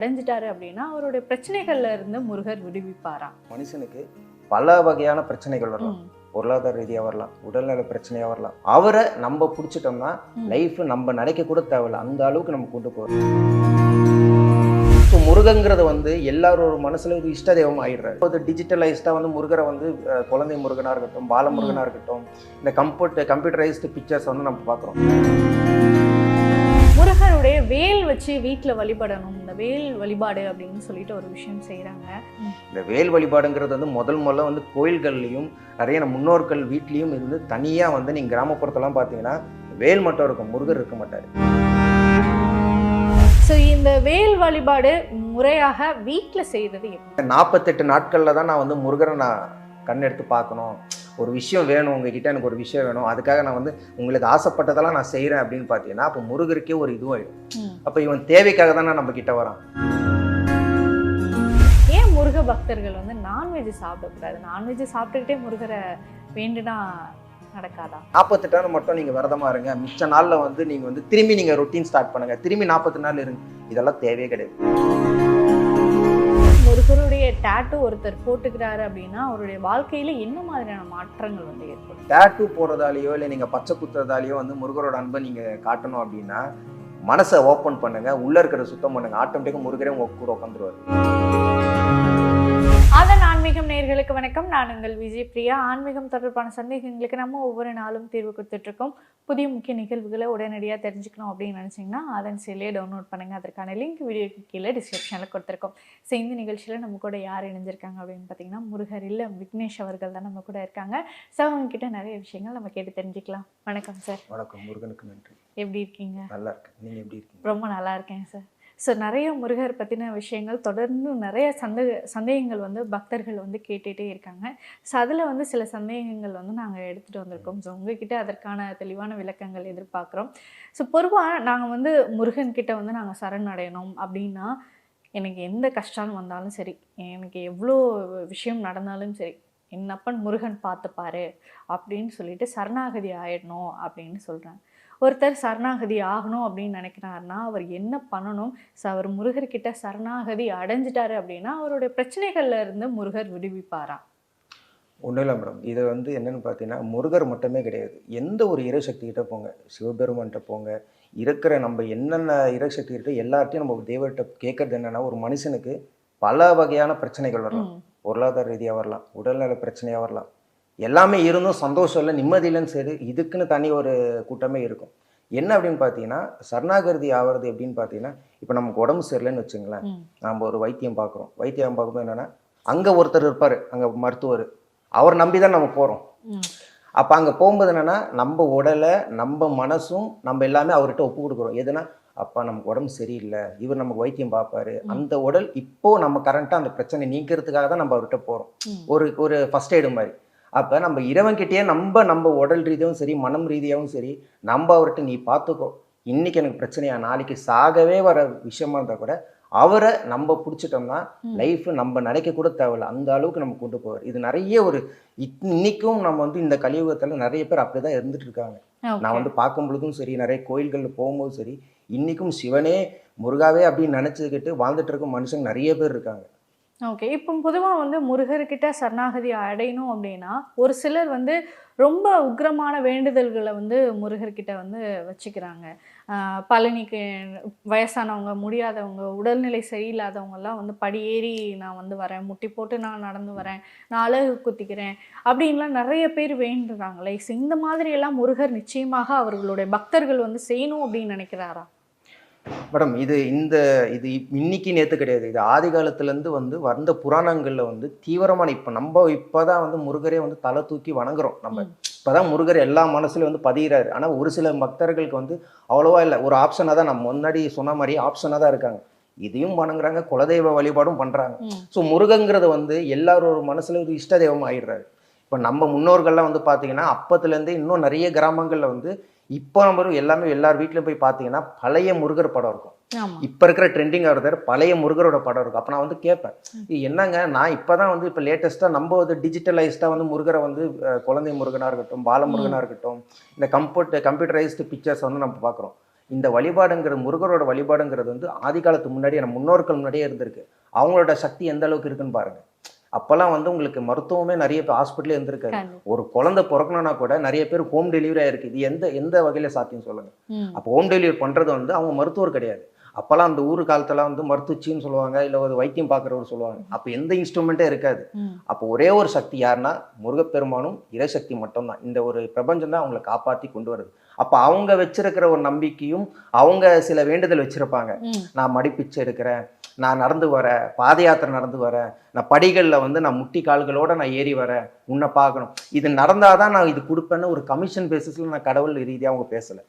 அடைஞ்சிட்டாரு அப்படின்னா அவருடைய பிரச்சனைகள்ல இருந்து முருகர் விடுவிப்பாராம். மனுஷனுக்கு பல வகையான பிரச்சனைகள் வரலாம். பொருளாதார ரீதியாக வரலாம், உடல்நல பிரச்சனையா வரலாம். அவரை நம்ம பிடிச்சிட்டோம்னா லைஃப் நம்ம நினைக்க கூட தேவையில்ல, அந்த அளவுக்கு நம்ம கொண்டு போறோம். ஸோ முருகங்கிறது எல்லாரோட மனசுல ஒரு இஷ்ட தெய்வம் ஆயிடுறாரு. டிஜிட்டலைஸ்டா முருகரை குழந்தை முருகனா இருக்கட்டும், பால முருகனா இருக்கட்டும், இந்த கம்ப்யூட்டரைஸ்டு பிக்சர்ஸ் நம்ம பார்க்குறோம். முருகருடைய வேல் வச்சு வீட்டில் வழிபடணும், இந்த வேல் வழிபாடு அப்படின்னு சொல்லிட்டு ஒரு விஷயம் செய்கிறாங்க. இந்த வேல் வழிபாடுங்கிறது முதல்ல கோயில்கள்லையும் நிறைய முன்னோர்கள் வீட்லேயும் இருந்து தனியாக நீங்கள் கிராமப்புறத்தெல்லாம் பார்த்தீங்கன்னா வேல் மட்டும் இருக்கும், முருகர் இருக்க மாட்டார். ஸோ இந்த வேல் வழிபாடு முறையாக வீட்டில் செய்கிறது எப்படி? 48 நாட்களில் தான் நான் முருகரை நான் கண்ணெடுத்து பார்க்கணும். ஒரு விஷயம் வேணும், உங்ககிட்ட எனக்கு ஒரு விஷயம் வேணும், அதுக்காக நான் உங்களுக்கு ஆசைப்பட்டதெல்லாம் நான் செய்கிறேன் அப்படின்னு பார்த்தீங்கன்னா அப்போ முருகருக்கே ஒரு இதுவாயிடும். அப்போ இவன் தேவைக்காக தானே நம்ம கிட்ட வரான். ஏன் முருக பக்தர்கள் நான்வெஜ் சாப்பிடக்கூடாது? நான்வெஜ் சாப்பிட்டுக்கிட்டே முருகரை வேண்டுனா நடக்காதா? 48 நாள் மட்டும் நீங்கள் விரதமா இருங்க, மிச்ச நாளில் நீங்கள் திரும்பி நீங்கள் ரொட்டீன் ஸ்டார்ட் பண்ணுங்க, திரும்பி 40 நாள் இருங்க, இதெல்லாம் தேவையே கிடையாது. முருகருடைய டாட்டூ ஒருத்தர் போட்டுக்கிறாரு அப்படின்னா அவருடைய வாழ்க்கையில என்ன மாதிரியான மாற்றங்கள் ஏற்படும்? டாட்டூ போடுறதாலேயோ இல்லை நீங்கள் பச்சை குத்துறதாலேயோ முருகரோட அன்பை நீங்கள் காட்டணும் அப்படின்னா மனசை ஓப்பன் பண்ணுங்க, உள்ள இருக்கிற சுத்தம் பண்ணுங்க, ஆட்டோமேட்டிக்காக முருகரே உங்க கூட உட்காந்துருவாரு. அதன் ஆன்மீகம் நேயர்களுக்கு வணக்கம். நான் உங்கள் விஜய் பிரியா. ஆன்மீகம் தொடர்பான சந்தேகங்களுக்கு நம்ம ஒவ்வொரு நாளும் தீர்வு கொடுத்துட்டு இருக்கோம். புதிய முக்கிய நிகழ்வுகளை உடனடியாக தெரிஞ்சுக்கணும் அப்படின்னு நினச்சிங்கன்னா அதன் செயலியை டவுன்லோட் பண்ணுங்கள். அதற்கான லிங்க் வீடியோக்கு கீழே டிஸ்கிரிப்ஷனில் கொடுத்துருக்கோம். ஸோ இந்த நிகழ்ச்சியில் நம்ம கூட யார் இணைஞ்சிருக்காங்க அப்படின்னு பார்த்தீங்கன்னா முருகர் இல்லை விக்னேஷ் அவர்கள் தான் நம்ம கூட இருக்காங்க. ஸோ அவங்ககிட்ட நிறைய விஷயங்கள் நம்ம கேட்டு தெரிஞ்சுக்கலாம். வணக்கம் சார். வணக்கம். முருகனுக்கு நன்றி. எப்படி இருக்கீங்க? நல்லா இருக்கேன். நீங்கள் எப்படி இருக்கீங்க? ரொம்ப நல்லா இருக்கேன் சார். ஸோ நிறைய முருகர் பற்றின விஷயங்கள் தொடர்ந்து நிறைய சந்தேகங்கள் பக்தர்கள் கேட்டுகிட்டே இருக்காங்க. ஸோ அதில் சில சந்தேகங்கள் நாங்கள் எடுத்துகிட்டு வந்திருக்கோம். ஸோ உங்ககிட்ட அதற்கான தெளிவான விளக்கங்கள் எதிர்பார்க்குறோம். ஸோ பொதுவாக நாங்கள் முருகன்கிட்ட நாங்கள் சரணடையணும் அப்படின்னா எனக்கு எந்த கஷ்டம் வந்தாலும் சரி, எனக்கு எவ்வளோ விஷயம் நடந்தாலும் சரி, என்னப்பன் முருகன் பார்த்துப்பாரு அப்படின்னு சொல்லிட்டு சரணாகதி ஆயிடணும் அப்படின்னு சொல்கிறாங்க. ஒருத்தர் சரணாகதி ஆகணும் அப்படின்னு நினைக்கிறாருன்னா அவர் என்ன பண்ணணும்? ஸோ அவர் முருகர்கிட்ட சரணாகதி அடைஞ்சிட்டாரு அப்படின்னா அவருடைய பிரச்சனைகள்ல இருந்து முருகர் விடுவிப்பாரா? ஒன்றும் இல்லை மேடம், இது என்னென்னு பார்த்தீங்கன்னா முருகர் மட்டுமே கிடையாது, எந்த ஒரு இறைசக்திகிட்ட போங்க, சிவபெருமான்கிட்ட போங்க, இருக்கிற நம்ம என்னென்ன இறைசக்தி இருக்கோ எல்லார்ட்டையும் நம்ம தெய்வர்கிட்ட கேட்கறது என்னென்னா, ஒரு மனுஷனுக்கு பல வகையான பிரச்சனைகள் வரலாம். பொருளாதார ரீதியாக வரலாம், உடல்நல பிரச்சனையாக வரலாம், எல்லாமே இருந்தும் சந்தோஷம் இல்லை, நிம்மதி இல்லைன்னு சரி, இதுக்குன்னு தனி ஒரு கூட்டமே இருக்கும். என்ன அப்படின்னு பார்த்தீங்கன்னா சரணாகதி ஆகிறது எப்படின்னு பார்த்தீங்கன்னா, இப்போ நமக்கு உடம்பு சரியில்லைன்னு வச்சுங்களேன், நம்ம ஒரு வைத்தியம் பார்க்குறோம். வைத்தியம் பார்க்கும்போது என்னென்னா அங்கே ஒருத்தர் இருப்பார், அங்கே மருத்துவர், அவர் நம்பி தான் நம்ம போகிறோம். அப்போ அங்கே போகும்போது என்னென்னா நம்ம உடலை நம்ம மனசும் நம்ம எல்லாமே அவர்கிட்ட ஒப்பு கொடுக்குறோம். எதுனா அப்பா நமக்கு உடம்பு சரியில்லை, இவர் நமக்கு வைத்தியம் பார்ப்பாரு, அந்த உடல் இப்போ நம்ம கரண்ட்டாக அந்த பிரச்சனை நீக்கிறதுக்காக தான் நம்ம அவர்கிட்ட போகிறோம். ஒரு ஃபர்ஸ்ட் எய்டு மாதிரி. அப்போ நம்ம இறைவன்கிட்டயே நம்ம உடல் ரீதியாகவும் சரி, மனம் ரீதியாகவும் சரி, நம்ம அவர்கிட்ட நீ பார்த்துக்கோ, இன்னைக்கு எனக்கு பிரச்சனையா, நாளைக்கு சாகவே வர விஷயமா இருந்தால் கூட அவரை நம்ம பிடிச்சிட்டோம்னா லைஃப் நம்ம நினைக்க கூட தேவையில்ல, அந்த அளவுக்கு நம்ம கொண்டு போவார். இது நிறைய இன்னைக்கும் நம்ம இந்த கலியுகத்தில் நிறைய பேர் அப்படிதான் இருந்துட்டு இருக்காங்க. நான் பார்க்கும் பொழுதும் சரி, நிறைய கோயில்களில் போகும்போது சரி, இன்னைக்கும் சிவனே முருகாவே அப்படின்னு நினச்சிக்கிட்டு வாழ்ந்துட்டு இருக்க மனுஷங்க நிறைய பேர் இருக்காங்க. ஓகே. இப்போ பொதுவாக முருகர்கிட்ட சரணாகதி அடையணும் அப்படின்னா ஒரு சிலர் ரொம்ப உக்ரமான வேண்டுதல்களை முருகர்கிட்ட வச்சுக்கிறாங்க. பழனிக்கு வயசானவங்க, முடியாதவங்க, உடல்நிலை சரியில்லாதவங்கெல்லாம் படியேறி நான் வரேன், முட்டி போட்டு நான் நடந்து வரேன், நான் அழகு குத்திக்கிறேன் அப்படின்லாம் நிறைய பேர் வேண்டுறாங்களே. இந்த மாதிரியெல்லாம் முருகர் நிச்சயமாக அவர்களுடைய பக்தர்கள் செய்யணும் அப்படின்னு நினைக்கிறாரா? மேடம், இது இன்னைக்கு நேற்று கிடையாது, இது ஆதி காலத்துலேருந்து வந்த புராணங்களில் தீவிரமான இப்போதான் முருகரே தலை தூக்கி வணங்குறோம். நம்ம இப்போதான் முருகர் எல்லா மனசுலையும் பதிகிறாரு. ஆனால் ஒரு சில பக்தர்களுக்கு அவ்வளோவா இல்லை, ஒரு ஆப்ஷனாக தான், நம்ம முன்னாடி சொன்ன மாதிரி ஆப்ஷனாக தான் இருக்காங்க. இதையும் வணங்குறாங்க, குலதெய்வ வழிபாடும் பண்ணுறாங்க. ஸோ முருகங்கிறது எல்லாரோட மனசுல ஒரு இஷ்ட தெய்வம் ஆயிடுறாரு. இப்போ நம்ம முன்னோர்கள்லாம் பார்த்தீங்கன்னா அப்பத்துலேருந்தே இன்னும் நிறைய கிராமங்களில் இப்போ நம்ம எல்லாமே எல்லார் வீட்லையும் போய் பார்த்தீங்கன்னா பழைய முருகர் படம் இருக்கும். இப்போ இருக்கிற ட்ரெண்டிங் ஆகிறத பழைய முருகரோட படம் இருக்கும். அப்போ நான் கேட்பேன், என்னங்க நான் இப்போ தான் இப்போ லேட்டஸ்ட்டாக நம்ம டிஜிட்டலைஸ்டாக முருகரை குழந்தை முருகனாக இருக்கட்டும், பால முருகனாக இருக்கட்டும், இந்த கம்ப்யூட்டரைஸ்டு பிக்சர்ஸ் நம்ம பார்க்குறோம். இந்த வழிபாடுங்கிறது முருகரோட வழிபாடுங்கிறது வந்து ஆதி காலத்துக்கு முன்னாடியே நம்ம முன்னோர்கள் முன்னாடியே இருந்திருக்கு. அவங்களோட சக்தி எந்த அளவுக்கு இருக்குன்னு பாருங்க. அப்போல்லாம் வந்து உங்களுக்கு மருத்துவமே நிறைய பேர் ஹாஸ்பிட்டலே இருந்திருக்காது. கண்டிப்பா. ஒரு குழந்தை பிறக்கணும்னா கூட நிறைய பேர் ஹோம் டெலிவரி ஆயிருக்கு. இது எந்த எந்த வகையில சாத்தியம் சொல்லுங்க. அப்போ ஹோம் டெலிவரி பண்றது வந்து அவங்க மருத்துவர் கிடையாது. அப்போல்லாம் அந்த ஊர் காலத்துல வந்து மருத்துவச்சின்னு சொல்லுவாங்க, இல்லை ஒரு வைத்தியம் பார்க்குறவர் சொல்லுவாங்க. அப்போ எந்த இன்ஸ்ட்ருமெண்ட்டே இருக்காது. அப்போ ஒரே ஒரு சக்தி யாருன்னா முருகப்பெருமானும் இறைசக்தி மட்டும்தான். இந்த ஒரு பிரபஞ்சம் தான் அவங்களை காப்பாற்றி கொண்டு வருது. அப்போ அவங்க வச்சிருக்கிற ஒரு நம்பிக்கையும் அவங்க சில வேண்டுதல் வச்சிருப்பாங்க. நான் மடிப்பிச்சை எடுக்கிறேன், நான் நடந்து வரேன், பாத யாத்திரை நடந்து வரேன், நான் படிகளில் வந்து நான் முட்டி கால்களோட நான் ஏறி வரேன், உன்னை பார்க்கணும், இது நடந்தாதான் நான் இது கொடுப்பேன்னு ஒரு கமிஷன் பேசிஸில் நான் கடவுள் ரீதியாக அவங்க பேசலை.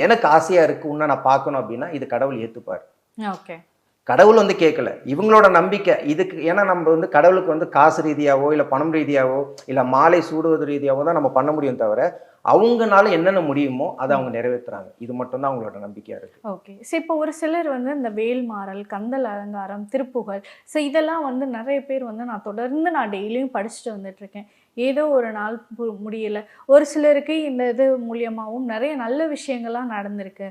எனக்கு ஆசையா இருக்கு உன்னை நான் பார்க்கணும் அப்படின்னா இது கடவுள் ஏற்றுப்பார். ஓகே. கடவுள் வந்து கேட்கல, இவங்களோட நம்பிக்கை இதுக்கு. ஏன்னா நம்ம வந்து கடவுளுக்கு வந்து காசு ரீதியாவோ இல்லை பணம் ரீதியாவோ இல்லை மாலை சூடுவது ரீதியாவோ தான் நம்ம பண்ண முடியும் தவிர அவங்கனால என்னென்ன முடியுமோ அதை அவங்க நிறைவேற்றுறாங்க. இது மட்டும்தான் அவங்களோட நம்பிக்கையா இருக்கு. ஓகே. ஸோ இப்போ ஒரு சிலர் வந்து இந்த வேல்மாறல், கந்தல் அலங்காரம், திருப்புகழ், ஸோ இதெல்லாம் வந்து நிறைய பேர் வந்து நான் தொடர்ந்து டெய்லியும் படிச்சுட்டு வந்துட்டு இருக்கேன். ஏதோ ஒரு நாள் முடியல. ஒரு சிலருக்கு இந்த இது மூலியமாகவும் நிறைய நல்ல விஷயங்கள்லாம் நடந்திருக்கு.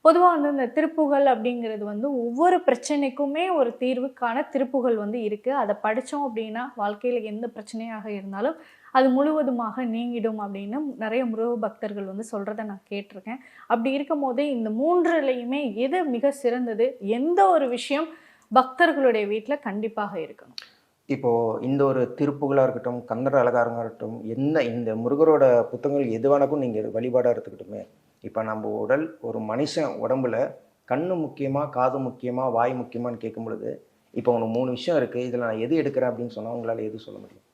பொதுவாக வந்து இந்த திருப்புகழ் அப்படிங்கிறது வந்து ஒவ்வொரு பிரச்சனைக்குமே ஒரு தீர்வுக்கான திருப்புகழ் வந்து இருக்குது. அதை படித்தோம் அப்படின்னா வாழ்க்கையில் எந்த பிரச்சனையாக இருந்தாலும் அது முழுவதுமாக நீங்கிடும் அப்படின்னு நிறைய முருக பக்தர்கள் வந்து சொல்கிறத நான் கேட்டிருக்கேன். அப்படி இருக்கும் போதே இந்த மூன்றுலையுமே எது மிக சிறந்தது, எந்த ஒரு விஷயம் பக்தர்களுடைய வீட்டில் கண்டிப்பாக இருக்கணும்? இப்போது இந்த ஒரு திருப்புகளாக இருக்கட்டும், கந்தர் அலங்காரமாக இருக்கட்டும், என்ன இந்த முருகரோட புத்தகங்கள் எதுவானக்கும் நீங்கள் வழிபாடாக எடுத்துக்கிட்டுமே, இப்போ நம்ம உடல் ஒரு மனுஷன் உடம்புல கண்ணு முக்கியமா, காது முக்கியமா, வாய் முக்கியமான்னு கேட்கும் பொழுது இப்போ உங்களுக்கு 3 விஷயம் இருக்குது, இதில் நான் எது எடுக்கிறேன் அப்படின்னு சொன்னால் உங்களால் எது சொல்ல முடியும்?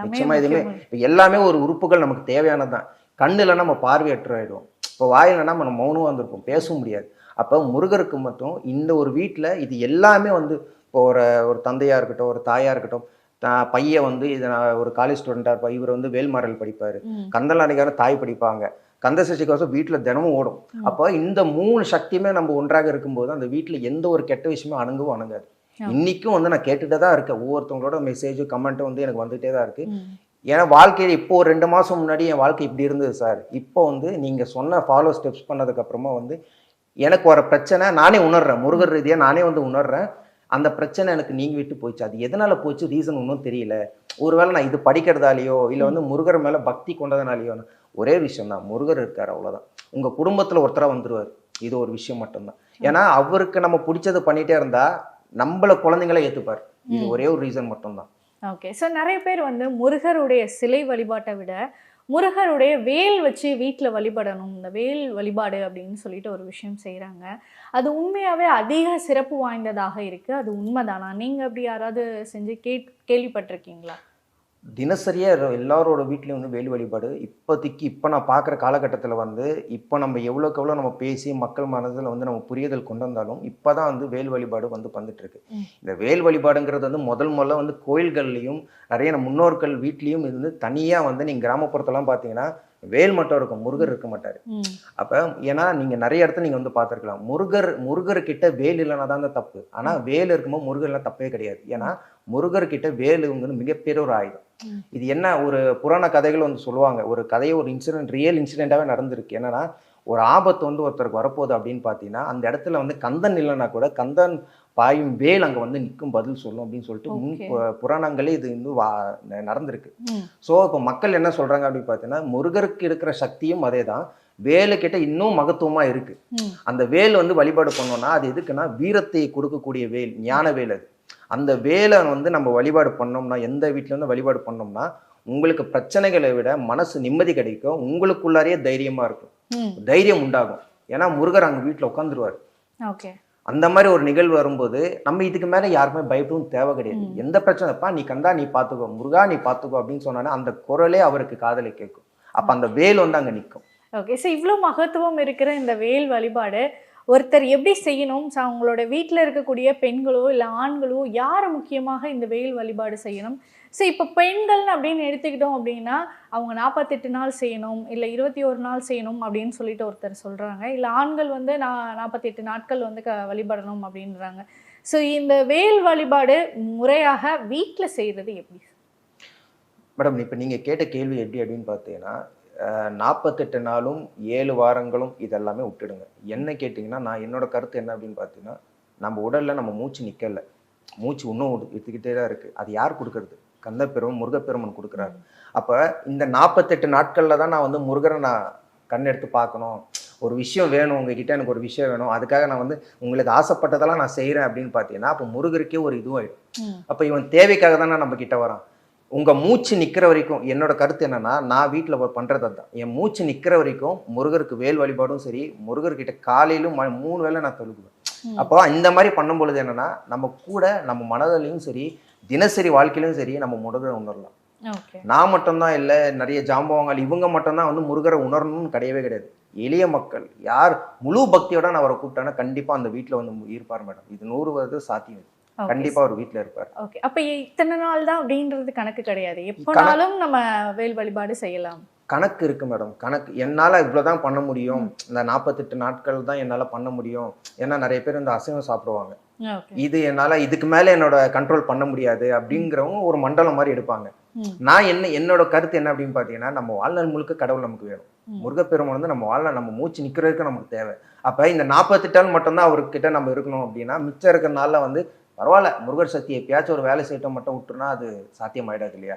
நிச்சயமாக எதுவுமே இப்போ எல்லாமே ஒரு உறுப்புகள் நமக்கு தேவையானது தான். கண்ணு இல்லைன்னா நம்ம பார்வையற்ற ஆகிடுவோம். இப்போ வாய் இல்லைன்னா நம்ம மௌனமாக வந்திருப்போம், பேசவும் முடியாது. அப்போ முருகருக்கு மட்டும் இந்த ஒரு வீட்டில் இது எல்லாமே வந்து இப்போ ஒரு தந்தையாக இருக்கட்டும், ஒரு தாயாக இருக்கட்டும், பையன் வந்து இதை ஒரு காலேஜ் ஸ்டூடெண்ட்டாக இருப்பார், இவர் வந்து வேல்மாறல் படிப்பார், கந்தல் அலங்காரம் தாய் படிப்பாங்க, கந்த சஷ்டி கவசம் வீட்டில் தினமும் ஓடும். அப்போ இந்த 3 சக்தியுமே நம்ம ஒன்றாக இருக்கும்போது அந்த வீட்டில் எந்த ஒரு கெட்ட விஷயமே அணுகவும் அணுகாது. இன்னைக்கும் வந்து நான் கேட்டுகிட்டே தான் இருக்கேன். ஒவ்வொருத்தவங்களோட மெசேஜும் கமெண்ட்டும் வந்து எனக்கு வந்துகிட்டே தான் இருக்குது. ஏன்னா வாழ்க்கையில் இப்போ ஒரு 2 மாதம் முன்னாடி என் வாழ்க்கை இப்படி இருந்தது சார், இப்போ வந்து நீங்கள் சொன்ன ஃபாலோ ஸ்டெப்ஸ் பண்ணதுக்கப்புறமா வந்து எனக்கு வர பிரச்சனை நானே உணர்றேன். முருகர் ரீதியாக நானே வந்து உணர்றேன். அந்த பிரச்சனை எனக்கு நீங்கி விட்டு போயிடுச்சு. அது எதனால் போச்சு ரீசன் ஒன்றும் தெரியல. ஒருவேளை நான் இது படிக்கிறதாலேயோ இல்லை வந்து முருகர் மேலே பக்தி கொண்டதுனாலேயோ, ஒரே விஷயம் தான், முருகர் இருக்கார், அவ்வளோதான். உங்கள் குடும்பத்தில் ஒருத்தராக வந்துடுவார். இது ஒரு விஷயம் மட்டும்தான். ஏன்னா அவருக்கு நம்ம பிடிச்சது பண்ணிகிட்டே இருந்தால் நம்மள குழந்தைங்கள ஏற்றுப்பார். இது ஒரே ஒரு ரீசன் மட்டும்தான். ஓகே. ஸோ நிறைய பேர் வந்து முருகருடைய சிலை வழிபாட்டை விட முருகருடைய வேல் வச்சு வீட்டில் வழிபடணும், இந்த வேல் வழிபாடு அப்படின்னு சொல்லிட்டு ஒரு விஷயம் செய்கிறாங்க. அது உண்மையாகவே அதிக சிறப்பு வாய்ந்ததாக இருக்குது. அது உண்மைதானா? நீங்கள் அப்படி யாராவது செஞ்சு கேள்விப்பட்டிருக்கீங்களா? தினசரியாக எல்லாரோட வீட்லேயும் வந்து வேல் வழிபாடு இப்போதைக்கு இப்போ நான் பார்க்குற காலகட்டத்தில் வந்து இப்போ நம்ம எவ்வளோக்கு எவ்வளோ நம்ம பேசி மக்கள் மனதில் வந்து நம்ம புரிதல் கொண்டு வந்தாலும் இப்போ தான் வந்து வேல் வழிபாடு வந்து வந்துட்டுருக்கு. இந்த வேல் வழிபாடுங்கிறது வந்து முதல்ல வந்து கோயில்கள்லையும் நிறைய முன்னோர்கள் வீட்லேயும் இருந்து தனியாக வந்து நீங்கள் கிராமப்புறத்தெல்லாம் பார்த்தீங்கன்னா வேல் மட்டும் இருக்கும், முருகர் இருக்க மாட்டார். அப்போ ஏன்னா நீங்கள் நிறைய இடத்துல நீங்கள் வந்து பார்த்துருக்கலாம், முருகர்கிட்ட வேல் இல்லைன்னா தான் அந்த தப்பு. ஆனால் வேல் இருக்கும்போது முருகர்லாம் தப்பே கிடையாது. ஏன்னா முருகர்கிட்ட வேலு வந்து மிகப்பெரிய ஒரு ஆயுதம். இது என்ன ஒரு புராண கதைகள் வந்து சொல்லுவாங்க, ஒரு கதையை ஒரு இன்சிடென்ட் ரியல் இன்சிடென்ட்டாகவே நடந்திருக்கு. என்னன்னா ஒரு ஆபத்து வந்து ஒருத்தருக்கு வரப்போகுது அப்படின்னு பார்த்தீங்கன்னா அந்த இடத்துல வந்து கந்தன் இல்லைன்னா கூட கந்தன் பாயும் வேல் அங்கே வந்து நிற்கும், பதில் சொல்லும் அப்படின்னு சொல்லிட்டு புராணங்களே இது வந்து நடந்திருக்கு. ஸோ இப்போ மக்கள் என்ன சொல்கிறாங்க அப்படின்னு பார்த்தீங்கன்னா முருகருக்கு இருக்கிற சக்தியும் அதே தான், வேலுக்கிட்ட இன்னும் மகத்துவமாக இருக்குது. அந்த வேல் வந்து வழிபாடு பண்ணோன்னா அது எதுக்குன்னா வீரத்தை கொடுக்கக்கூடிய வேல், ஞான வேல். அது அந்த வேலை வந்து நம்ம வழிபாடு பண்ணோம்னா, எந்த வீட்டில் வந்து வழிபாடு பண்ணோம்னா உங்களுக்கு பிரச்சனைகளை விட மனசு நிம்மதி கிடைக்கும், உங்களுக்குள்ளாரே தைரியமாக இருக்கும், தைரியம் உண்டாகும். ஏன்னா முருகர் அங்கே வீட்டில் உட்காந்துருவார். ஓகே. அந்த மாதிரி ஒரு நிகழ்வு வரும்போது நம்ம இதுக்கு மேலே யாருமே பயப்படவும் தேவை கிடையாது. எந்த பிரச்சனைப்பா நீ கந்தா நீ பார்த்துக்கோ, முருகா நீ பார்த்துக்கோ அப்படின்னு சொன்னானே அந்த குரலே அவருக்கு காதலை கேட்கும். அப்போ அந்த வேல் வந்து அங்கே நிற்கும். ஓகே. ஸோ இவ்வளோ மகத்துவம் இருக்கிற இந்த வேல் வழிபாடு ஒருத்தர் எப்படி செய்யணும்? ஸோ அவங்களோட வீட்டில் இருக்கக்கூடிய பெண்களோ இல்லை ஆண்களோ யார் முக்கியமாக இந்த வேல் வழிபாடு செய்யணும்? ஸோ இப்போ பெண்கள் அப்படின்னு எடுத்துக்கிட்டோம் அப்படின்னா அவங்க 48 நாள் செய்யணும், இல்லை 21 நாள் செய்யணும் அப்படின்னு சொல்லிட்டு ஒருத்தர் சொல்கிறாங்க. இல்லை ஆண்கள் வந்து 48 நாட்கள் வந்து வழிபடணும் அப்படின்றாங்க. ஸோ இந்த வேல் வழிபாடு முறையாக வீட்டில் செய்கிறது எப்படி? மேடம் இப்போ நீங்கள் கேட்ட கேள்வி எப்படி அப்படின்னு பார்த்தீங்கன்னா 48 நாளும் 7 வாரங்களும் இதெல்லாமே விட்டுடுங்க. என்ன கேட்டிங்கன்னா, நான் என்னோட கருத்து என்ன அப்படின்னு பார்த்தீங்கன்னா, நம்ம உடல்ல நம்ம மூச்சு நிக்கல. மூச்சு இன்னும் விட்டுக்கிட்டே தான் இருக்கு. அது யார் குடுக்குறது? கந்தப்பெருமான், முருகப்பெருமான் குடுக்குறாரு. அப்ப இந்த 48 நாட்கள்ல தான் நான் வந்து முருகர நான் கண்ணெடுத்து பார்க்கணும். ஒரு விஷயம் வேணும் உங்ககிட்ட, எனக்கு ஒரு விஷயம் வேணும். அதுக்காக நான் வந்து உங்களுக்கு ஆசைப்பட்டதெல்லாம் நான் செய்றேன் அப்படின்னு பார்த்தீங்கன்னா, அப்ப முருகருக்கே ஒரு இதுவாயிடும். அப்ப இவன் தேவைக்காக தானே நம்ம கிட்ட வரான். உங்க மூச்சு நிக்கிற வரைக்கும் என்னோட கருத்து என்னன்னா, நான் வீட்ல பண்றது அதான். என் மூச்சு நிக்கிற வரைக்கும் முருகருக்கு வேல் வழிபாடும் சரி, முருகர்கிட்ட காலையிலும் 3 வேளை நான் தொழுகுவேன். அப்போ இந்த மாதிரி பண்ணும்பொழுது என்னன்னா, நம்ம கூட நம்ம மனதிலையும் சரி, தினசரி வாழ்க்கையிலும் சரி, நம்ம முருகரை உணரலாம். நான் மட்டும்தான் இல்லை, நிறைய ஜாம்பவாங்கள் இவங்க மட்டும்தான் வந்து முருகரை உணரணும்னு கிடையவே கிடையாது. எளிய மக்கள் யார் முழு பக்தியோட நான் அவரை கூப்பிட்டேன்னா கண்டிப்பா அந்த வீட்டுல வந்து இருப்பார் மேடம். இது 100% சாத்தியம். கண்டிப்பா அவர் வீட்டுல இருப்பார். ஓகே. அப்ப இத்தனை நாள் தான் அப்படின்றது கணக்கு கிடையாது. எப்பனாலும் நம்ம வேல் வழிபாடு செய்யலாம். கணக்கு இருக்கு மேடம். கணக்கு என்னால இவ்வளவுதான் பண்ண முடியும். இந்த 48 நாட்கள் தான் என்னால பண்ண முடியும். ஏன்னா நிறைய பேர் இந்த அசைவம் சாப்பிடுவாங்க. இது என்னால இதுக்கு மேல என்னோட கண்ட்ரோல் பண்ண முடியாது அப்படிங்கிறவங்க ஒரு மண்டலம் மாதிரி எடுப்பாங்க. நான் என்னோட கருத்து என்ன அப்படின்னு பாத்தீங்கன்னா, நம்ம வாழ்நாள் முழுக்க கடவுள் நமக்கு வேணும். முருகப்பெருமான் வந்து நம்ம வாழ்நாள் நம்ம மூச்சு நிக்கிறதுக்கு நமக்கு தேவை. அப்ப இந்த 48 நாள் மட்டும்தான் அவர்கிட்ட நம்ம இருக்கணும் அப்படின்னா, மிச்சம் இருக்கிற நாள்ல வந்து பரவாயில்ல முருகர் சக்தி எப்பயாச்சும் ஒரு வேலை செய்யட்டும் மட்டும் விட்டுருனா அது சாத்தியம் ஆயிடாது இல்லையா?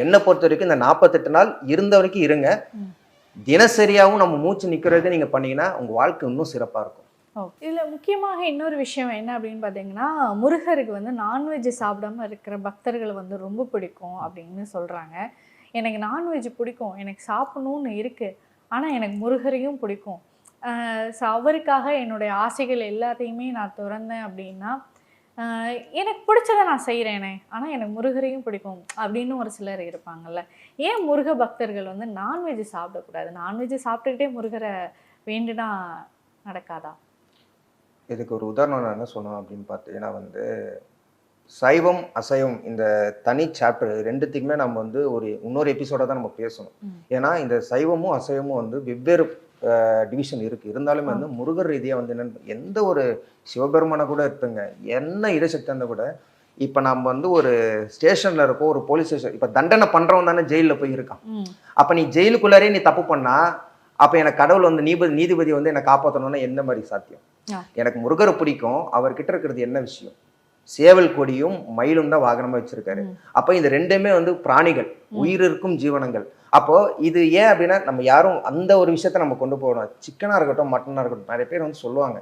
என்னை பொறுத்த வரைக்கும் இந்த 48 நாள் இருந்த வரைக்கும் இருங்க. தினசரியாவும் நம்ம மூச்சு நிக்கிறதுக்கு நீங்க பண்ணீங்கன்னா உங்க வாழ்க்கை இன்னும் சிறப்பா இருக்கும். இதுல முக்கியமாக இன்னொரு விஷயம் என்ன அப்படின்னு பாத்தீங்கன்னா, முருகருக்கு வந்து நான்வெஜ் சாப்பிடாம இருக்கிற பக்தர்களை வந்து ரொம்ப பிடிக்கும் அப்படின்னு சொல்றாங்க. எனக்கு நான்வெஜ் பிடிக்கும், எனக்கு சாப்பிடணும்னு இருக்கு, ஆனா எனக்கு முருகரையும் பிடிக்கும். ஸோ அவருக்காக என்னுடைய ஆசைகள் எல்லாத்தையுமே நான் துறந்தேன் அப்படின்னா, எனக்கு பிடிச்சதை நான் செய்கிறேனே, ஆனால் எனக்கு முருகரையும் பிடிக்கும் அப்படின்னு ஒரு சிலர் இருப்பாங்கல்ல. ஏன் முருக பக்தர்கள் வந்து நான்வெஜ் சாப்பிடக்கூடாது? நான்வெஜ் சாப்பிட்டுக்கிட்டே முருகரை வேண்டுனா நடக்காதா? இதுக்கு ஒரு உதாரணம் நான் என்ன சொன்னேன் அப்படின்னு பார்த்தீங்கன்னா வந்து, சைவம் அசைவம் இந்த தனி சாப்டர் ரெண்டுத்துக்குமே நம்ம வந்து இன்னொரு எபிசோட தான் நம்ம பேசணும். ஏன்னா இந்த சைவமும் அசைவமும் வந்து வெவ்வேறு டிவிஷன் இருக்கு. இருந்தாலுமே வந்து முருகர் ரீதியா வந்து என்னன்னு எந்த ஒரு சிவபெருமானை கூட இருக்குங்க, என்ன இடசக்தி இருந்தா கூட, இப்ப நம்ம வந்து ஒரு ஸ்டேஷன்ல இருக்கோம், ஒரு போலீஸ் ஸ்டேஷன், இப்ப தண்டனை பண்றவன் தானே ஜெயில போய் இருக்கான். அப்ப நீ ஜெயிலுக்குள்ளாரே நீ தப்பு பண்ணா, அப்ப எனக்கு கடவுள் வந்து நீதிபதி வந்து என்னை காப்பாற்றணும்னா எந்த மாதிரி சாத்தியம்? எனக்கு முருகரை பிடிக்கும், அவர்கிட்ட இருக்கிறது என்ன விஷயம்? சேவல் கொடியும் மயிலும் தான் வாகனமா வச்சிருக்காரு. அப்ப இந்த ரெண்டுமே வந்து பிராணிகள், உயிர் இருக்கும் ஜீவனங்கள். அப்போ இது ஏன் அப்படின்னா, நம்ம யாரும் அந்த ஒரு விஷயத்த நம்ம கொண்டு போகணும். சிக்கனா இருக்கட்டும், மட்டனா இருக்கட்டும், நிறைய பேர் வந்து சொல்லுவாங்க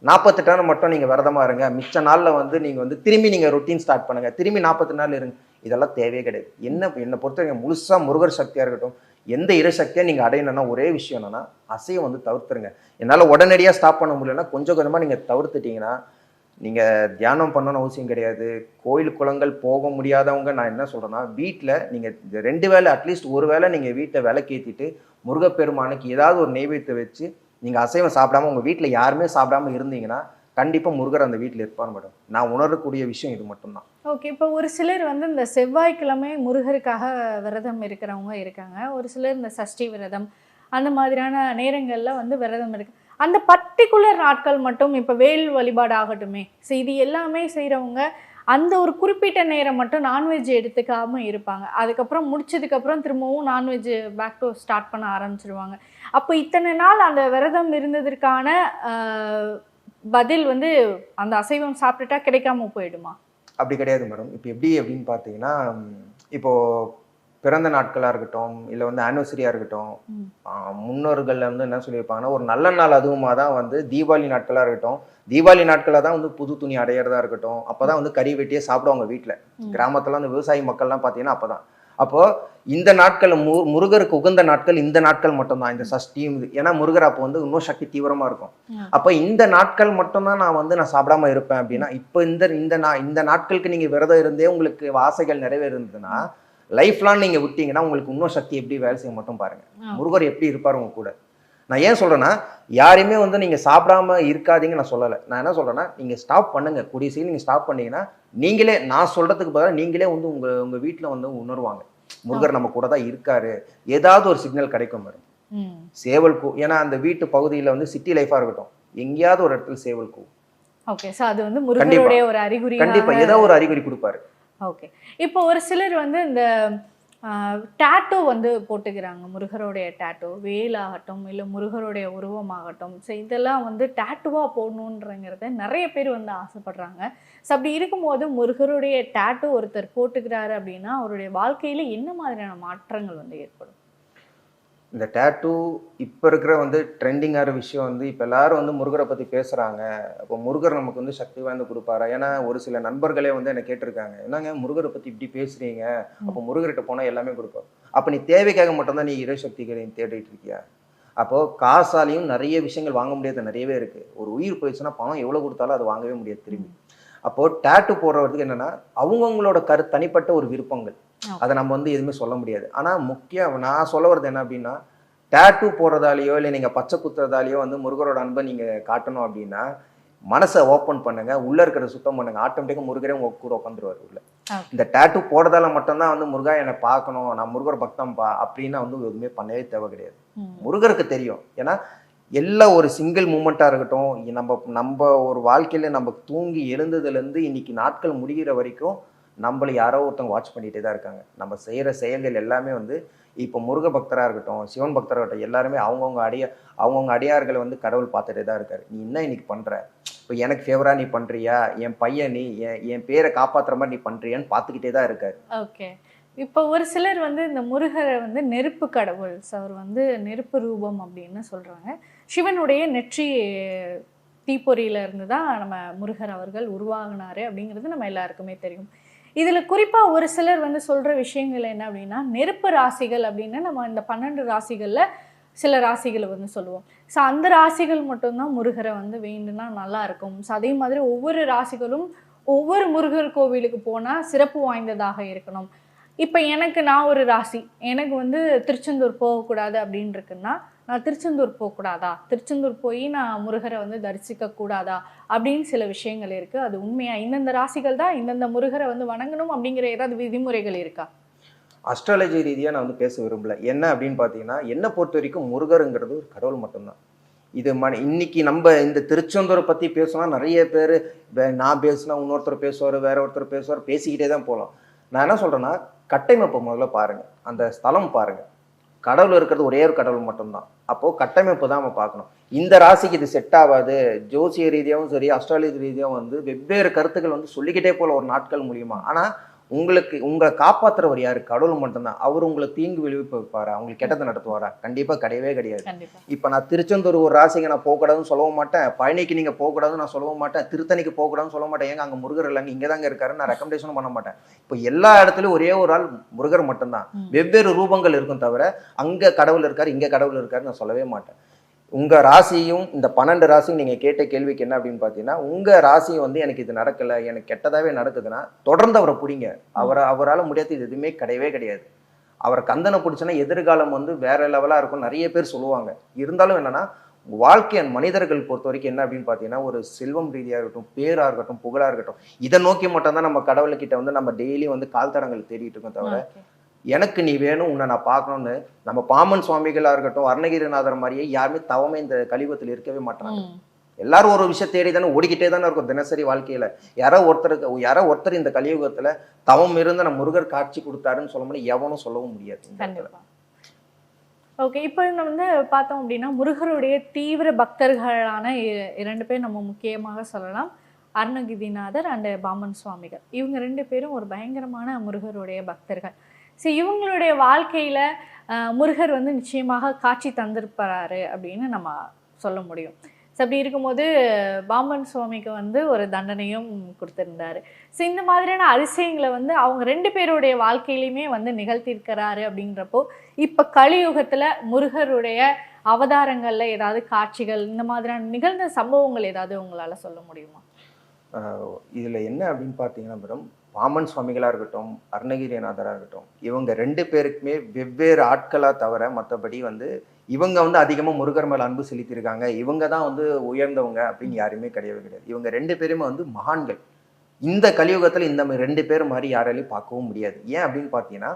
48 நாள் மட்டும் நீங்க விரதமா இருங்க, மிச்ச நாள்ல வந்து நீங்க வந்து திரும்பி நீங்க ரொட்டீன் ஸ்டார்ட் பண்ணுங்க, திரும்பி 40 நாள் இருங்க. இதெல்லாம் தேவையே கிடையாது. என்னை பொறுத்தவரைக்கும் முழுசா முருகர் சக்தியா இருக்கட்டும், எந்த இறை சக்தியா நீங்க அடையணும்னா ஒரே விஷயம் என்னன்னா, அசையம் வந்து தவிர்த்துருங்க. என்னால உடனடியா ஸ்டாப் பண்ண முடியலன்னா கொஞ்சம் கொஞ்சமா நீங்க தவிர்த்துட்டீங்கன்னா, நீங்க தியானம் பண்ணணும்னு அவசியம் கிடையாது. கோயில் குளங்கள் போக முடியாதவங்க நான் என்ன சொல்றேன்னா, வீட்டில் நீங்க 2 வேளை அட்லீஸ்ட் ஒரு வேளை நீங்க வீட்டை விளக்கேற்றிட்டு முருகப்பெருமானுக்கு ஏதாவது ஒரு நெய்வேத்தியம் வச்சு நீங்க அசைவம் சாப்பிடாம உங்க வீட்டில் யாருமே சாப்பிடாம இருந்தீங்கன்னா கண்டிப்பா முருகர் அந்த வீட்டில் இருப்பார் மேடம். நான் உணரக்கூடிய விஷயம் இது மட்டும்தான். ஓகே. இப்போ ஒரு சிலர் வந்து இந்த செவ்வாய்க்கிழமை முருகருக்காக விரதம் இருக்கிறவங்க இருக்காங்க. ஒரு சிலர் இந்த சஷ்டி விரதம் அந்த மாதிரியான நேரங்கள்ல வந்து விரதம் இருக்கு. அந்த பர்டிகுலர் நாட்கள் மட்டும் இப்போ வேல் வழிபாடு ஆகட்டுமே, ஸோ இது எல்லாமே செய்கிறவங்க அந்த ஒரு குறிப்பிட்ட நேரம் மட்டும் நான்வெஜ் எடுத்துக்காம இருப்பாங்க. அதுக்கப்புறம் முடிச்சதுக்கப்புறம் திரும்பவும் நான்வெஜ் பேக் டு ஸ்டார்ட் பண்ண ஆரம்பிச்சிருவாங்க. அப்போ இத்தனை நாள் அந்த விரதம் இருந்ததற்கான பதில் வந்து அந்த அசைவம் சாப்பிட்டுட்டா கிடைக்காம போயிடுமா? அப்படி கிடையாது மேடம். இப்போ எப்படி அப்படின்னு பார்த்தீங்கன்னா, இப்போ பிறந்த நாட்களாக இருக்கட்டும், இல்லை வந்து ஆனிவர்சரியாக இருக்கட்டும், முன்னோர்கள் வந்து என்ன சொல்லியிருப்பாங்கன்னா, ஒரு நல்ல நாள் அதுவுமா தான் வந்து தீபாவளி நாட்களாக இருக்கட்டும், தீபாவளி நாட்களாக தான் வந்து புது துணி அடையிறதா இருக்கட்டும், அப்போ தான் வந்து கறி வெட்டியே சாப்பிடுவாங்க வீட்டில். கிராமத்தில் வந்து விவசாயி மக்கள்லாம் பார்த்தீங்கன்னா அப்போ தான். அப்போது இந்த நாட்கள் முருகருக்கு உகந்த நாட்கள் இந்த நாட்கள் மட்டும்தான், இந்த சஷ்டியும். ஏன்னா முருகர் அப்போ வந்து இன்னும் சக்தி தீவிரமாக இருக்கும். அப்போ இந்த நாட்கள் மட்டும்தான் நான் சாப்பிடாம இருப்பேன் அப்படின்னா, இப்போ இந்த நாட்களுக்கு நீங்கள் விரதம் இருந்தே உங்களுக்கு ஆசைகள் நிறைவேறுதுன்னா, லைஃப் லாங் நீங்க விட்டீங்கன்னா உங்களுக்கு இன்னும் சக்தி எப்படி வேலை செய்ய மட்டும் பாருங்க. முருகர் எப்படி இருப்பாரு உங்க கூட. நான் ஏன் சொல்றேன்னா, யாரையுமே வந்து நீங்க சாப்பிடாம இருக்காதீங்க நான் சொல்லலை. நான் என்ன சொல்றேன்னா, நீங்க ஸ்டாப் பண்ணுங்க. கூடிய சீக்கிரம் நீங்க ஸ்டாப் பண்ணீங்கன்னா நீங்களே, நான் சொல்றதுக்கு பதிலாக நீங்களே வந்து உங்க வீட்டுல வந்து உணர்வாங்க, முருகர் நம்ம கூட தான் இருக்காரு. ஏதாவது ஒரு சிக்னல் கிடைக்கும் மேடம். சேவல் கூ, ஏன்னா அந்த வீட்டு பகுதியில வந்து சிட்டி லைஃபா இருக்கட்டும், எங்கேயாவது ஒரு இடத்துல சேவல் கூ. ஓகே. சோ அது வந்து முருகருடைய ஒரு அறிகுறி. கண்டிப்பா ஏதாவது ஒரு அறிகுறி கொடுப்பாரு. ஓகே. இப்போ ஒரு சிலர் வந்து இந்த டேட்டூ வந்து போட்டுக்கிறாங்க. முருகருடைய டேட்டூ வேலாகட்டும், இல்ல முருகருடைய உருவமாகட்டும். ஸோ இதெல்லாம் வந்து டேட்டூவா போடணுன்றங்கிறத நெறைய பேர் வந்து ஆசைப்படுறாங்க. ஸோ அப்படி இருக்கும்போது முருகருடைய டேட்டூ ஒருத்தர் போட்டுக்கிறாரு அப்படின்னா, அவருடைய வாழ்க்கையில என்ன மாதிரியான மாற்றங்கள் வந்து ஏற்படும்? இந்த டேட்டூ இப்போ இருக்கிற வந்து ட்ரெண்டிங்கான விஷயம் வந்து இப்போ எல்லாரும் வந்து முருகரை பற்றி பேசுகிறாங்க. அப்போ முருகர் நமக்கு வந்து சக்தி வாய்ந்து கொடுப்பாரா? ஏன்னா ஒரு சில நண்பர்களே வந்து என்னை கேட்டிருக்காங்க. என்னங்க முருகரை பற்றி இப்படி பேசுறீங்க? ம். அப்போ முருகர்கிட்ட போனால் எல்லாமே கொடுப்பார். அப்போ நீ தேவைக்காக மட்டும்தான் நீ இறை சக்திகளை தேடிட்டு இருக்கியா? அப்போ காசாலையும் நிறைய விஷயங்கள் வாங்க முடியாது நிறையவே இருக்கு. ஒரு உயிர் போயிடுச்சுன்னா பணம் எவ்வளோ கொடுத்தாலும் அது வாங்கவே முடியாது திரும்பி. ம். அப்போ டேட்டூ போடுறதுக்கு என்னன்னா அவங்கவங்களோட தனிப்பட்ட ஒரு விருப்பங்கள். ஓகே. அதை நம்ம வந்து எதுவுமே சொல்ல முடியாது. ஆனா முக்கியம் நான் சொல்ல வர்றது என்ன அப்படின்னா, டேட்டூ போடுறதாலயோ, இல்ல நீங்க பச்சை குத்துறதாலயோ வந்து முருகரோட அன்பை நீங்க காட்டணும் அப்படின்னா, மனச ஓப்பன் பண்ணுங்க. உள்ள இருக்கிறத சுத்தம் பண்ணுங்க. ஆட்டோமேட்டிக்கா முருகரே உங்க கூட உட்காந்துருவாரு உள்ள. ஓகே. இந்த டேட்டூ போடுறதால மட்டும் தான் வந்து முருகா என்னை பார்க்கணும். நான் முருகர் பக்தன்பா அப்படின்னு வந்து எதுவுமே பண்ணவே தேவை கிடையாது. ம். முருகருக்கு தெரியும். ஏன்னா, எல்லா ஒரு சிங்கிள் மூமெண்ட்டா இருக்கட்டும், நம்ம நம்ம ஒரு வாழ்க்கையில நம்ம தூங்கி எழுந்ததுலேருந்து இன்னைக்கு நாட்கள் முடிகிற வரைக்கும், நம்மள யாரோ ஒருத்தவங்க வாட்ச் பண்ணிட்டே தான் இருக்காங்க. நம்ம செய்ற செயல்கள் எல்லாமே வந்து இப்போ முருக பக்தரா இருக்கட்டும், சிவன் பக்தரா இருக்கட்டும், எல்லாருமே அவங்கவங்க அடியார்கள வந்து கடவுள் பார்த்துட்டே தான் இருக்காரு. நீ என்ன இன்னைக்கு பண்ற? இப்போ எனக்கு ஃபேவரா நீ பண்றியா? என் பையன் நீ என் பேர காப்பாத்துற மாரி நீ பண்றியான்னு பார்த்துக்கிட்டே தான் இருக்காரு. ஓகே. இப்போ ஒரு சிலர் வந்து இந்த முருகர வந்து நெருப்பு கடவுள். ஸோ அவர் வந்து நெருப்பு ரூபம் அப்படின்னு சொல்றாங்க. சிவனுடைய நெற்றி தீப்பொறியில இருந்து தான் நம்ம முருகர் அவர்கள் உருவாகுனாரு அப்படிங்கிறது நம்ம எல்லாருக்குமே தெரியும். இதுல குறிப்பா ஒரு சிலர் வந்து சொல்ற விஷயங்கள் என்ன அப்படின்னா, நெருப்பு ராசிகள் அப்படின்னு நம்ம இந்த 12 ராசிகள்ல சில ராசிகள வந்து சொல்லுவோம். ஸோ அந்த ராசிகள் மட்டும் தான் முருகர வந்து வேண்டுனா நல்லா இருக்கும். ஸோ அதே மாதிரி ஒவ்வொரு ராசிகளும் ஒவ்வொரு முருகர் கோவிலுக்கு போனா சிறப்பு வாய்ந்ததாக இருக்கணும். இப்ப நான் ஒரு ராசி. எனக்கு வந்து திருச்செந்தூர் போகக்கூடாது அப்படின்னு இருக்குன்னா, நான் திருச்செந்தூர் போக்கூடாதா? திருச்செந்தூர் போயி நான் முருகர வந்து தரிசிக்க கூடாதா? அப்படின்னு சில விஷயங்கள் இருக்கு. அது உண்மையா? இந்தந்த ராசிகள் தான் இந்தந்த முருகர வந்து வணங்கணும் அப்படிங்கிற ஏதாவது விதிமுறைகள் இருக்கா? அஸ்ட்ராலஜி ரீதியா நான் வந்து பேச விரும்பல. என்ன அப்படின்னு பார்த்தீங்கன்னா, என்ன பொறுத்தவரைக்கும் முருகர்ங்கிறது ஒரு கடவுள் மட்டும் தான். இது இன்னைக்கு நம்ப இந்த திருச்செந்தூர பத்தி பேசுனா நெறைய பேரு நான் பேசுனா இன்னொருத்தர் பேசுவாரு, வேற ஒருத்தர் பேசுவாரு, பேசிக்கிட்டே தான் போலாம். நான் என்ன சொல்றேன்னா, கட்டமைப்ப முதல்ல பாருங்க. அந்த ஸ்தலம் பாருங்க. கடவுள் இருக்கிறது ஒரே ஒரு கடவுள் மட்டும் தான். அப்போ கட்டமைப்பு தான் நம்ம பார்க்கணும். இந்த ராசிக்கு இது செட் ஆவாது. ஜோசிய ரீதியாவும் சரி, அஸ்ட்ராலஜி ரீதியாவும் வந்து வெவ்வேறு கருத்துக்கள் வந்து சொல்லிக்கிட்டே போலாம் ஒரு நாட்கள் மூலியமா. ஆனா, உங்கள காப்பாத்துறவர் யாரு? கடவுள் மட்டும்தான். அவரு உங்களுக்கு தீங்கு விளைவிக்க வைப்பாரா? உங்களுக்கு கெட்டது நடத்துவாரா? கண்டிப்பா கிடையவே கிடையாது. கண்டிப்பா. இப்ப நான் திருச்செந்தூர் ஒரு ராசிக்கு நான் போகக்கூடாதுன்னு சொல்லவும் மாட்டேன். பழனிக்கு நீங்க போகக்கூடாதுன்னு நான் சொல்லவும் மாட்டேன். திருத்தணிக்கு போகக்கூடாதுன்னு சொல்ல மாட்டேன். ஏங்க அங்க முருகர் இல்லங்க, இங்க தாங்க இருக்காருன்னு நான் ரெக்கமெண்டேஷனும் பண்ண மாட்டேன். இப்ப எல்லா இடத்துலயும் ஒரே ஒரு ஆள் முருகர் மட்டும்தான். ம். வெவ்வேறு ரூபங்கள் இருக்கும் தவிர, அங்க கடவுள் இருக்காரு, இங்க கடவுள் இருக்காருன்னு நான் சொல்லவே மாட்டேன். உங்க ராசியும் இந்த 12 ராசியும் நீங்க கேட்ட கேள்விக்கு என்ன அப்படின்னு பார்த்தீங்கன்னா, உங்க ராசியும் வந்து எனக்கு இது நடக்கல, எனக்கு கெட்டதாவே நடக்குதுன்னா, தொடர்ந்து அவர புடிங்க. அவரால முடியாதது எதுவுமே கிடையவே கிடையாது. அவர கந்தன புடிச்சோன்னா எதிர்காலம் வந்து வேற லெவலா இருக்கும். நெறைய பேர் சொல்லுவாங்க. இருந்தாலும் என்னன்னா, வாழ்க்கை மனிதர்கள் பொறுத்தவரைக்கும் என்ன அப்படின்னு பார்த்தீங்கன்னா, ஒரு செல்வம் ரீதியா இருக்கட்டும், பேரா இருக்கட்டும், புகழா இருக்கட்டும், இத நோக்கி மட்டும் தான் நம்ம கடவுள்கிட்ட வந்து நம்ம டெய்லி வந்து கால் தடங்கள் தேடிட்டு இருக்கோம் தவிர, ஓகே. எனக்கு நீ வேணும், உன்னை நான் பார்க்கணும்னு நம்ம பாமன் சுவாமிகளா இருக்கட்டும், அருணகிரிநாதர் மாரியே யாருமே தவமே இந்த கலியுகத்துல இருக்கவே மாட்டாங்க. ம். எல்லாரும் ஒரு விஷயம் தேடி தானே ஓடிக்கிட்டே தானே இருக்கும் தினசரி வாழ்க்கையில. யாரோ ஒருத்தர் இந்த கலியுகத்துல தவம் இருந்து நம்ம முருகர் காட்சி கொடுத்தாருன்னு சொல்ல முடியும், எவனும் சொல்லவும் முடியாது இந்த இடத்துல. கண்டிப்பா. ஓகே. இப்ப நம்ம வந்து பார்த்தோம் அப்படின்னா, முருகருடைய தீவிர பக்தர்களான 2 பேர் நம்ம முக்கியமாக சொல்லலாம். அருணகிரிநாதர் அண்ட் பாமன் சுவாமிகள். இவங்க 2 பேரும் ஒரு பயங்கரமான முருகருடைய பக்தர்கள். இவங்களுடைய வாழ்க்கையில முருகர் வந்து நிச்சயமாக காட்சி தந்திருப்பாரு அப்படின்னு நம்ம சொல்ல முடியும். அப்படி இருக்கும்போது பாம்பன் சுவாமிக்கு வந்து ஒரு தண்டனையும் கொடுத்திருந்தாரு. இந்த மாதிரியான அதிசயங்களை வந்து அவங்க 2 பேருடைய வாழ்க்கையிலுமே வந்து நிகழ்த்தியிருக்கிறாரு அப்படின்றப்போ, இப்ப கலியுகத்துல முருகருடைய அவதாரங்கள்ல ஏதாவது காட்சிகள் இந்த மாதிரியான நிகழ்ந்த சம்பவங்கள் ஏதாவது உங்களால சொல்ல முடியுமா? இதுல என்ன அப்படின்னு பார்த்தீங்கன்னா மேடம், பாமன் சுவாமிகளா இருக்கட்டும், அருணகிரிநாதரா இருக்கட்டும், இவங்க 2 பேருக்குமே வெவ்வேறு ஆட்களா தவிர மற்றபடி வந்து இவங்க வந்து அதிகமா முருகர் மேல அன்பு செலுத்தியிருக்காங்க. இவங்க தான் வந்து உயர்ந்தவங்க அப்படின்னு யாருமே கிடையவே கிடையாது. இவங்க 2 பேருமே வந்து மகான்கள். இந்த கலியுகத்துல இந்த 2 பேர் மாரி யாராலையும் பார்க்கவும் முடியாது. ஏன் அப்படின்னு பார்த்தீங்கன்னா,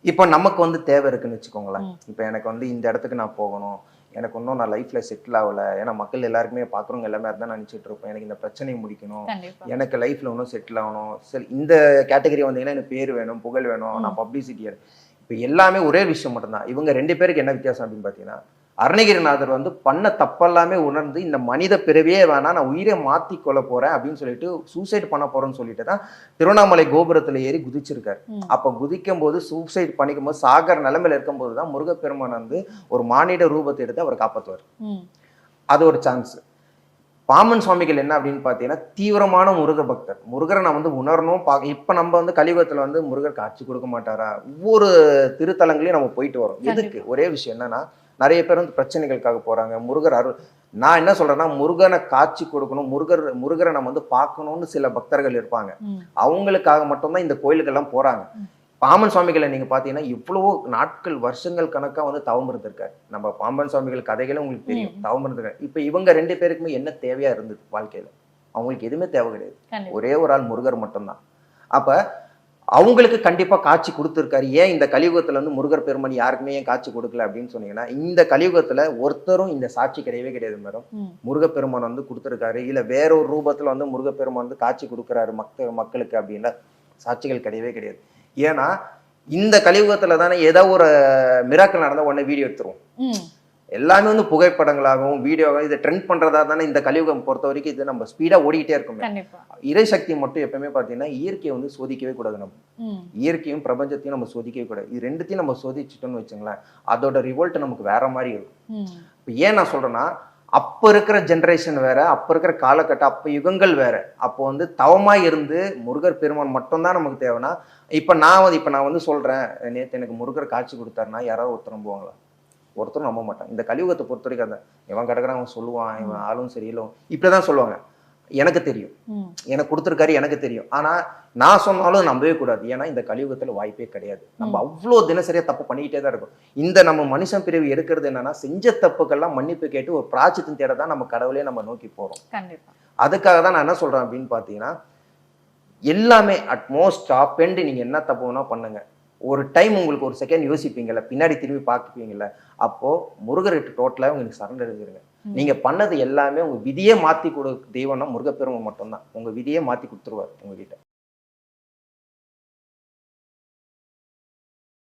இப்ப நமக்கு வந்து தேவை இருக்குன்னு வச்சுக்கோங்களேன். இப்ப எனக்கு வந்து இந்த இடத்துக்கு நான் போகணும். எனக்கு இன்னும் நான் லைஃப்ல செட்டில் ஆகல. ஏன்னா மக்கள் எல்லாருக்குமே பார்க்குறவங்க எல்லாமே அதான் நினைச்சிட்டு இருப்போம். எனக்கு இந்த பிரச்சனையை முடிக்கணும். கண்டிப்பா. எனக்கு லைஃப்ல இன்னும் செட்டில் ஆகணும். சரி இந்த கேட்டகரி வந்தீங்கன்னா எனக்கு பேர் வேணும், புகழ் வேணும், நான் பப்ளிசிட்டி இப்போ எல்லாமே ஒரே விஷயம் மட்டும்தான். இவங்க 2 பேருக்கு என்ன வித்தியாசம் அப்படின்னு பார்த்தீங்கன்னா, அருணகிரிநாதர் வந்து பண்ண தப்பெல்லாமே உணர்ந்து இந்த மனித பிறவியே வேணாம், நான் உயிரை மாற்றி கொள்ள போறேன் அப்படின்னு சொல்லிட்டு சூசைட் பண்ண போறேன்னு சொல்லிட்டு தான் திருவண்ணாமலை கோபுரத்தில் ஏறி குதிச்சிருக்காரு. அப்போ குதிக்கும் போது சூசைட் பண்ணிக்கும் போது சாகர நிலைமையில இருக்கும்போது தான் முருகப்பெருமான் வந்து ஒரு மானிட ரூபத்தை எடுத்து அவர் காப்பாற்றுவார். அது ஒரு சான்ஸ். பாம்பன் சுவாமிகள் என்ன அப்படின்னு பார்த்தீங்கன்னா தீவிரமான முருகர் பக்தர். முருகரை நான் வந்து உணரணும் இப்போ நம்ம வந்து கலியுகத்தில் வந்து முருகர் காட்சி கொடுக்க மாட்டாரா? ஒவ்வொரு திருத்தலங்களையும் நம்ம போயிட்டு வரோம். எதுக்கு? ஒரே விஷயம் என்னன்னா, நிறைய பேர் வந்து பிரச்சனைகளுக்காக போறாங்க. முருகர் அருள். நான் என்ன சொல்றேன்னா, முருகனை காட்சி கொடுக்கணும், முருகரை நம்ம வந்து பார்க்கணும்னு சில பக்தர்கள் இருப்பாங்க. அவங்களுக்காக மட்டும்தான் இந்த கோயிலுக்கெல்லாம் போறாங்க. பாம்பன் சுவாமிகளை நீங்க பாத்தீங்கன்னா இவ்வளவோ நாட்கள் வருஷங்கள் கணக்கா வந்து தவம் இருந்திருக்காரு. நம்ம பாம்பன் சுவாமிகள் கதைகளும் உங்களுக்கு தெரியும். தவம் இருந்திருக்காரு. இப்ப இவங்க 2 பேருக்குமே என்ன தேவையா இருந்தது வாழ்க்கையில? அவங்களுக்கு எதுவுமே தேவை கிடையாது. ஒரே ஒரு ஆள் முருகர் மட்டும்தான். அப்ப அவங்களுக்கு கண்டிப்பா காட்சி கொடுத்துருக்காரு. ஏன் இந்த கலியுகத்துல வந்து முருகர் பெருமான் யாருக்குமே ஏன் காட்சி கொடுக்கல அப்படின்னு சொன்னீங்கன்னா, இந்த கலியுகத்துல ஒருத்தரும் இந்த சாட்சி கிடையவே கிடையாது மேடம். முருகப்பெருமான் வந்து கொடுத்துருக்காரு, இல்ல வேற ஒரு ரூபத்துல வந்து முருகப்பெருமான் வந்து காட்சி கொடுக்குறாரு மக்களுக்கு அப்படின்னா சாட்சிகள் கிடையவே கிடையாது. ஏன்னா இந்த கலியுகத்துல தானே ஏதோ ஒரு மிராக்கள் நடந்தா உடனே வீடியோ எடுத்துருவோம். எல்லாமே வந்து புகைப்படங்களாகவும் வீடியோவாகவும் இதை ட்ரெண்ட் பண்றதா தானே இந்த கலியுகம் பொறுத்த வரைக்கும் இது நம்ம ஸ்பீடா ஓடிக்கிட்டே இருக்கும். இறை சக்தி மட்டும் எப்பவுமே பாத்தீங்கன்னா இயற்கையை வந்து சோதிக்கவே கூடாது. நம்ம இயற்கையும் பிரபஞ்சத்தையும் நம்ம சோதிக்கவே கூடாது. இது 2த்தையும் நம்ம சோதிச்சுட்டோம்னு வச்சுங்களேன், அதோட ரிவோல்ட் நமக்கு வேற மாதிரி இருக்கும். இப்போ ஏன் நான் சொல்றேன்னா, அப்ப இருக்கிற ஜென்ரேஷன் வேற, அப்ப இருக்கிற காலகட்டம், அப்ப யுகங்கள் வேற. அப்போ வந்து தவமா இருந்து முருகர் பெருமான் மட்டும்தான் நமக்கு தேவைன்னா, இப்ப நான் வந்து சொல்றேன், நேத்து எனக்கு முருகர் காட்சி கொடுத்தாருன்னா யாராவது ஒருத்தர் நம்புவாங்களா? ஒருத்தரும் நம்ப மாட்டான். இந்த கலியுகத்தை பொறுத்த வரைக்கும் அதான், இவன் கிடக்குறான், அவன் சொல்லுவான், இவன் ஆளும் சரியில்லை, இப்படிதான் சொல்லுவாங்க. எனக்கு தெரியும், எனக்கு கொடுத்துருக்காரு, எனக்கு தெரியும். ஆனா நான் சொன்னாலும் நம்பவே கூடாது. ஏன்னா இந்த கலியுகத்துல வாய்ப்பே கிடையாது. நம்ம அவ்வளோ தினசரியா தப்பு பண்ணிக்கிட்டே தான் இருக்கும். இந்த நம்ம மனுஷன் பிரிவு எடுக்கிறது என்னன்னா, செஞ்ச தப்புக்கெல்லாம் மன்னிப்பு கேட்டு ஒரு பிராச்சித்தம் தேட தான் நம்ம கடவுளே நம்ம நோக்கி போறோம். அதுக்காக தான் நான் என்ன சொல்றேன் அப்படின்னு பாத்தீங்கன்னா, எல்லாமே அட்மோஸ்ட் டாப் எண்ட் நீங்க என்ன தப்பு வேணா பண்ணுங்க. ஒரு டைம் உங்களுக்கு ஒரு செகண்ட் யோசிப்பீங்கல்ல, பின்னாடி திரும்பி பார்ப்பீங்கல்ல, அப்போ முருகர்கிட்ட டோட்டலா உங்களுக்கு சரண்டர் எடுத்துருங்க. நீங்க பண்ணது எல்லாமே உங்க விதியே மாத்தி தெய்வம்னா முருகப்பெருமான் மட்டும்தான். உங்க விதியே மாத்தி கொடுத்துருவாரு உங்ககிட்ட.